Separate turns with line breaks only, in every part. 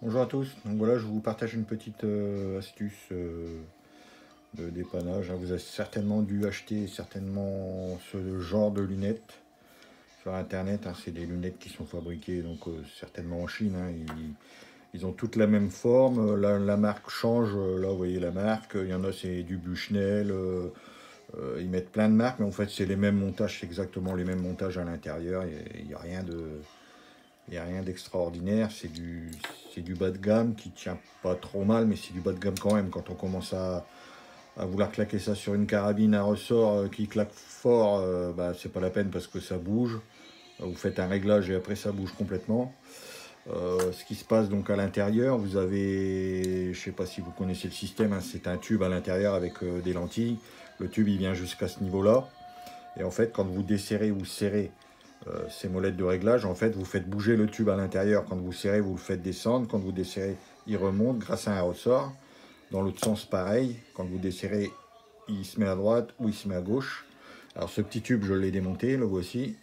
Bonjour à tous, donc voilà, je vous partage une petite astuce de dépannage, hein. Vous avez certainement dû acheter certainement ce genre de lunettes sur internet, hein. C'est des lunettes qui sont fabriquées donc certainement en Chine, hein. Ils ont toutes la même forme, la marque change, là vous voyez la marque, il y en a c'est du Bushnell, ils mettent plein de marques, mais en fait c'est les mêmes montages, c'est exactement les mêmes montages à l'intérieur, il n'y a rien de... Il n'y a rien d'extraordinaire, c'est du bas de gamme qui tient pas trop mal, mais c'est du bas de gamme quand même. Quand on commence à vouloir claquer ça sur une carabine à ressort qui claque fort, bah, c'est pas la peine parce que ça bouge. Vous faites un réglage et après ça bouge complètement. Ce qui se passe donc à l'intérieur, vous avez, je sais pas si vous connaissez le système, hein, c'est un tube à l'intérieur avec des lentilles. Le tube il vient jusqu'à ce niveau-là. Et en fait, quand vous desserrez ou serrez ces molettes de réglage, en fait, vous faites bouger le tube à l'intérieur. Quand vous serrez, vous le faites descendre. Quand vous desserrez, il remonte grâce à un ressort. Dans l'autre sens, pareil. Quand vous desserrez, il se met à droite ou il se met à gauche. Alors ce petit tube, je l'ai démonté, le voici.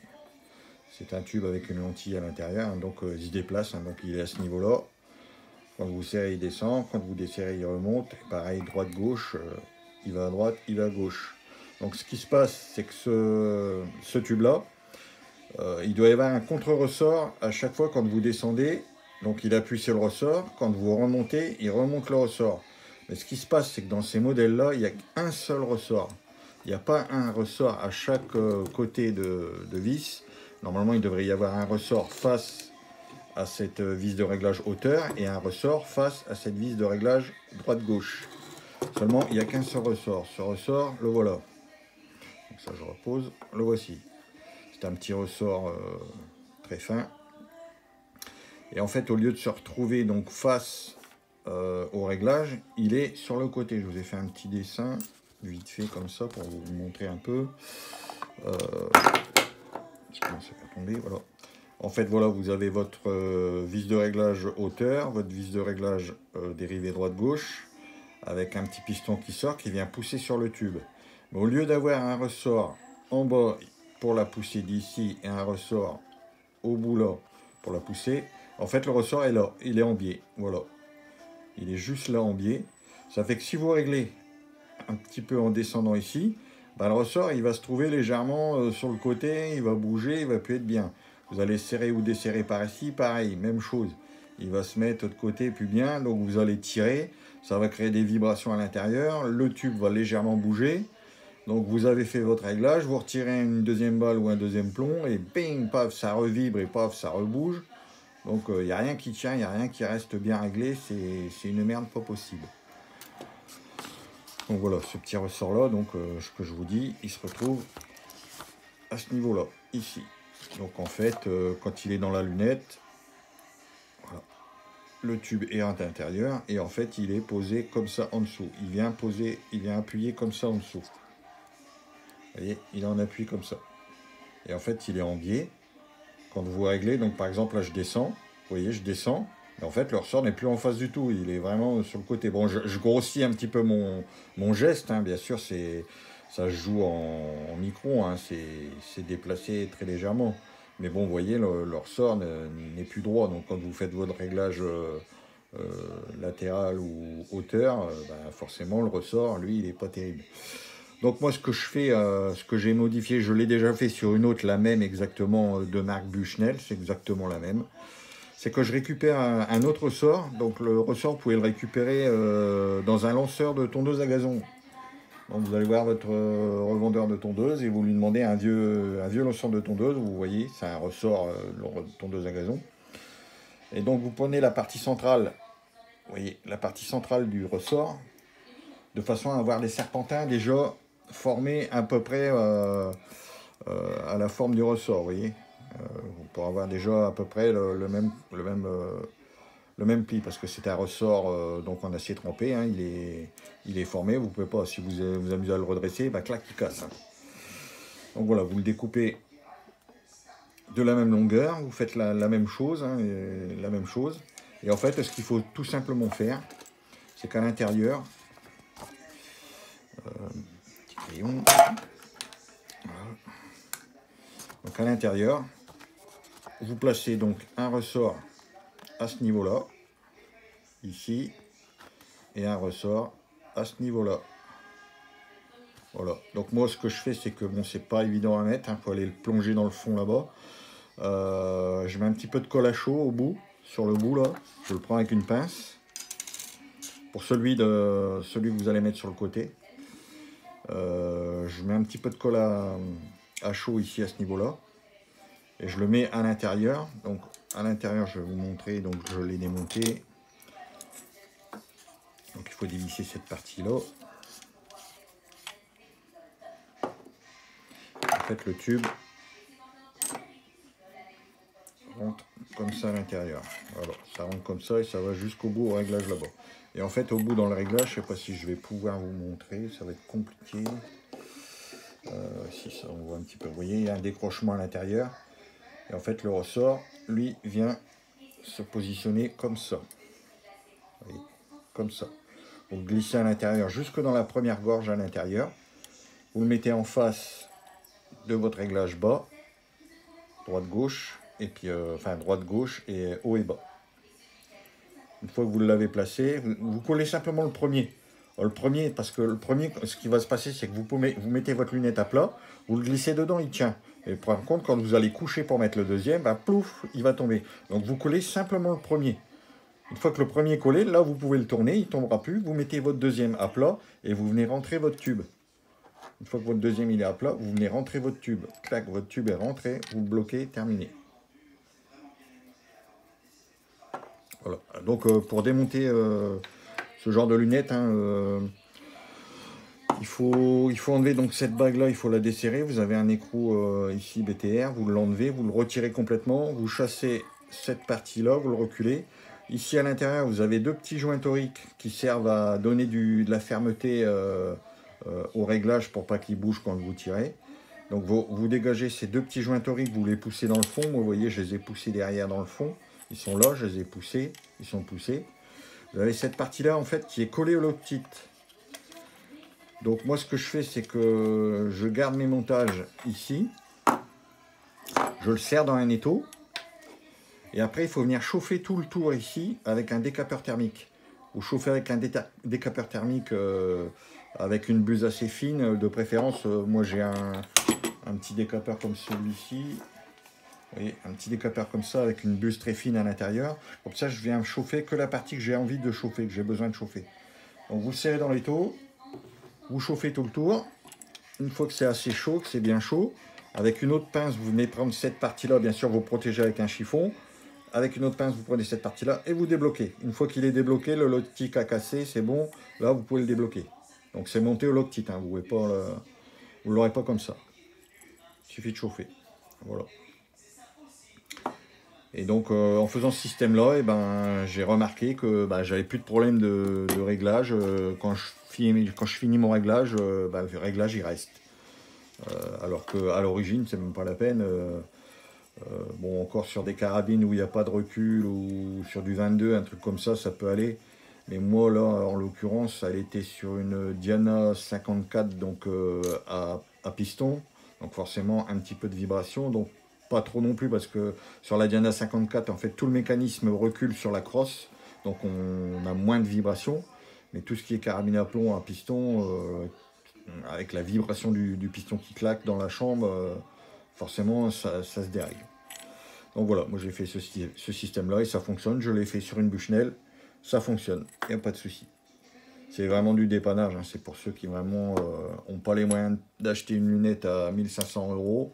C'est un tube avec une lentille à l'intérieur, hein, donc il se déplace, hein, donc il est à ce niveau-là. Quand vous serrez, il descend. Quand vous desserrez, il remonte. Et pareil, droite-gauche, il va à droite, il va à gauche. Donc ce qui se passe, c'est que ce tube-là, il doit y avoir un contre-ressort à chaque fois quand vous descendez. Donc il appuie sur le ressort. Quand vous remontez, il remonte le ressort. Mais ce qui se passe, c'est que dans ces modèles-là, il n'y a qu'un seul ressort. Il n'y a pas un ressort à chaque côté de vis. Normalement, il devrait y avoir un ressort face à cette vis de réglage hauteur et un ressort face à cette vis de réglage droite-gauche. Seulement, il n'y a qu'un seul ressort. Ce ressort, le voilà. Donc ça, je repose. Le voici. C'est un petit ressort très fin. Et en fait, au lieu de se retrouver donc face au réglage, il est sur le côté. Je vous ai fait un petit dessin, vite fait comme ça, pour vous montrer un peu. Je commence à tomber, voilà. En fait, voilà, vous avez votre vis de réglage hauteur, votre vis de réglage dérivée droite-gauche, avec un petit piston qui sort, qui vient pousser sur le tube. Mais au lieu d'avoir un ressort en bas pour la pousser d'ici et un ressort au bout là pour la pousser, en fait le ressort est là, il est en biais, voilà. Il est juste là en biais. Ça fait que si vous réglez un petit peu en descendant ici, bah, le ressort il va se trouver légèrement sur le côté, il va bouger, il va plus être bien. Vous allez serrer ou desserrer par ici, pareil, même chose. Il va se mettre de côté plus bien, donc vous allez tirer, ça va créer des vibrations à l'intérieur, le tube va légèrement bouger. Donc vous avez fait votre réglage, vous retirez une deuxième balle ou un deuxième plomb et bing, paf, ça revibre et paf, ça rebouge. Donc il n'y a rien qui tient, il n'y a rien qui reste bien réglé, c'est une merde pas possible. Donc voilà, ce petit ressort là, donc ce que je vous dis, il se retrouve à ce niveau là, ici. Donc en fait, quand il est dans la lunette, voilà, le tube est à l'intérieur et en fait il est posé comme ça en dessous. Il vient appuyer comme ça en dessous. Vous voyez, il en appuie comme ça. Et en fait il est en biais. Quand vous réglez, donc par exemple là je descends, vous voyez je descends, mais en fait le ressort n'est plus en face du tout, il est vraiment sur le côté. Bon, je grossis un petit peu mon geste, hein, bien sûr, ça se joue en micro, hein, c'est déplacé très légèrement. Mais bon, vous voyez, le ressort n'est plus droit, donc quand vous faites votre réglage latéral ou hauteur, bah, forcément le ressort, lui, il n'est pas terrible. Donc moi ce que je fais, ce que j'ai modifié, je l'ai déjà fait sur une autre, la même exactement de marque Bushnell, c'est exactement la même. C'est que je récupère un autre ressort, donc le ressort vous pouvez le récupérer dans un lanceur de tondeuse à gazon. Donc vous allez voir votre revendeur de tondeuse et vous lui demandez un vieux lanceur de tondeuse, vous voyez, c'est un ressort de tondeuse à gazon. Et donc vous prenez la partie centrale, vous voyez, la partie centrale du ressort, de façon à avoir les serpentins déjà formés à peu près à la forme du ressort, vous voyez. Pour avoir déjà à peu près le même pli, parce que c'est un ressort donc en acier trempé, hein, il est formé, vous pouvez pas, si vous amusez à le redresser, bah clac, il casse. Hein. Donc voilà, vous le découpez de la même longueur, vous faites la même chose, hein, la même chose. Et en fait, ce qu'il faut tout simplement faire, c'est qu'à l'intérieur, petit crayon, voilà. Donc à l'intérieur, vous placez donc un ressort à ce niveau-là. ici, et un ressort à ce niveau-là. Voilà. Donc moi, ce que je fais, c'est que bon, c'est pas évident à mettre, il faut aller le plonger dans le fond là-bas. Je mets un petit peu de colle à chaud au bout, sur le bout là. Je le prends avec une pince. Pour celui que vous allez mettre sur le côté. Je mets un petit peu de colle à chaud ici à ce niveau-là. Et je le mets à l'intérieur. Donc à l'intérieur, je vais vous montrer. Donc je l'ai démonté. Donc il faut dévisser cette partie-là. En fait, le tube rentre comme ça à l'intérieur. Voilà, ça rentre comme ça et ça va jusqu'au bout au réglage là-bas. Et en fait, au bout dans le réglage, je ne sais pas si je vais pouvoir vous montrer, ça va être compliqué. Si ça, on voit un petit peu, vous voyez, il y a un décrochement à l'intérieur. Et en fait, le ressort, lui, vient se positionner comme ça. Vous voyez, comme ça. Vous glissez à l'intérieur, jusque dans la première gorge à l'intérieur. Vous le mettez en face de votre réglage bas, droite-gauche, et puis, enfin, droite-gauche et haut et bas. Une fois que vous l'avez placé, vous collez simplement le premier. Le premier, parce que le premier, ce qui va se passer, c'est que vous mettez votre lunette à plat, vous le glissez dedans, il tient. Et par contre, quand vous allez coucher pour mettre le deuxième, bah, plouf, il va tomber. Donc vous collez simplement le premier. Une fois que le premier est collé, là vous pouvez le tourner, il ne tombera plus. Vous mettez votre deuxième à plat et vous venez rentrer votre tube. Une fois que votre deuxième il est à plat, vous venez rentrer votre tube. Clac, votre tube est rentré, vous le bloquez, terminé. Voilà. Donc pour démonter ce genre de lunettes, hein, il faut enlever donc cette bague là, il faut la desserrer. Vous avez un écrou ici BTR, vous l'enlevez, vous le retirez complètement, vous chassez cette partie là, vous le reculez. Ici à l'intérieur, vous avez deux petits joints toriques qui servent à donner de la fermeté au réglage pour pas qu'il bouge quand vous tirez. Donc vous dégagez ces deux petits joints toriques, vous les poussez dans le fond. Vous voyez, je les ai poussés derrière dans le fond. Ils sont là, je les ai poussés, ils sont poussés. Vous avez cette partie-là, en fait, qui est collée au loctite. Donc moi, ce que je fais, c'est que je garde mes montages ici. Je le serre dans un étau. Et après, il faut venir chauffer tout le tour ici avec un décapeur thermique. Vous chauffez avec un décapeur thermique avec une buse assez fine, de préférence. Moi, j'ai un petit décapeur comme celui-ci. Vous voyez, un petit décapeur comme ça avec une buse très fine à l'intérieur. Comme ça, je viens chauffer que la partie que j'ai envie de chauffer, que j'ai besoin de chauffer. Donc, vous le serrez dans l'étau. Vous chauffez tout le tour. Une fois que c'est assez chaud, que c'est bien chaud, avec une autre pince, vous venez prendre cette partie-là. Bien sûr, vous protégez avec un chiffon. Avec une autre pince, vous prenez cette partie-là et vous débloquez. Une fois qu'il est débloqué, le loctite a cassé, c'est bon. Là, vous pouvez le débloquer. Donc, c'est monté au loctite. Hein. Vous ne l'aurez pas comme ça. Il suffit de chauffer. Voilà. Et donc, en faisant ce système-là, eh ben, j'ai remarqué que j'avais plus de problème de réglage. Quand je finis mon réglage, le réglage, il reste. Alors qu'à l'origine, c'est même pas la peine. Bon, encore sur des carabines où il n'y a pas de recul ou sur du 22, un truc comme ça, ça peut aller. Mais moi, là, en l'occurrence, elle était sur une Diana 54, donc à piston. Donc forcément, un petit peu de vibration. Donc pas trop non plus, parce que sur la Diana 54, en fait, tout le mécanisme recule sur la crosse. Donc on a moins de vibration. Mais tout ce qui est carabine à plomb, à piston, avec la vibration du piston qui claque dans la chambre, forcément, ça se dérègle. Donc voilà, moi j'ai fait ce système-là et ça fonctionne. Je l'ai fait sur une Bushnell, ça fonctionne, il n'y a pas de souci. C'est vraiment du dépannage, hein. C'est pour ceux qui vraiment n'ont pas les moyens d'acheter une lunette à 1500 €.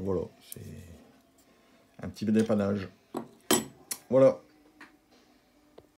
Voilà, c'est un petit dépannage. Voilà.